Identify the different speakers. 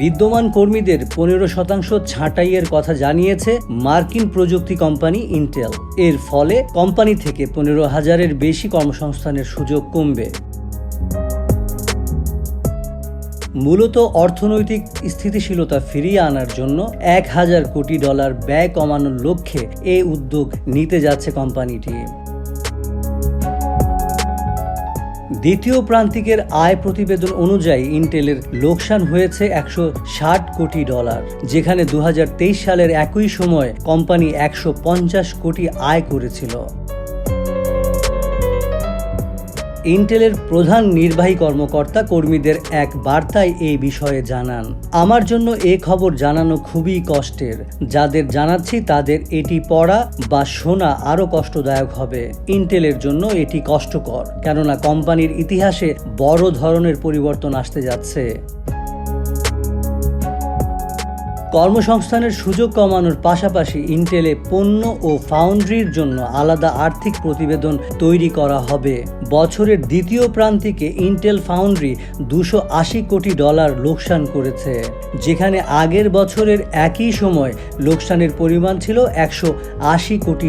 Speaker 1: বিদ্যমান কর্মীদের 15% ছাঁটাইয়ের কথা জানিয়েছে মার্কিন প্রযুক্তি কোম্পানি ইন্টেল। এর ফলে কোম্পানি থেকে 15,000-এর বেশি কর্মসংস্থানের সুযোগ কমবে। মূলত অর্থনৈতিক স্থিতিশীলতা ফিরিয়ে আনার জন্য $1,000 কোটি ব্যয় কমানোর লক্ষ্যে এই উদ্যোগ নিতে যাচ্ছে কোম্পানিটি। দ্বিতীয় প্রান্তিকের আয় প্রতিবেদন অনুযায়ী ইন্টেলের লোকসান হয়েছে $160 কোটি, যেখানে 2023 সালের একই সময় কোম্পানি $150 কোটি আয় করেছিল। ইন্টেলের প্রধান নির্বাহী কর্মকর্তা কর্মীদের এক বার্তায় এই বিষয়ে জানান, আমার জন্য এ খবর জানানো খুবই কষ্টের। যাদের জানাচ্ছি তাদের এটি পড়া বা শোনা আরও কষ্টদায়ক হবে। ইন্টেলের জন্য এটি কষ্টকর, কেননা কোম্পানির ইতিহাসে বড় ধরনের পরিবর্তন আসতে যাচ্ছে। কর্মসংস্থানের সুযোগ কমানোর পাশাপাশি ইন্টেলে পণ্য ও ফাউন্ড্রির জন্য আলাদা আর্থিক প্রতিবেদন তৈরি করা হবে। বছরের দ্বিতীয় প্রান্তিকে ইন্টেল ফাউন্ড্রি $280 কোটি লোকসান করেছে, যেখানে আগের বছরের একই সময় লোকসানের পরিমাণ ছিল $180 কোটি।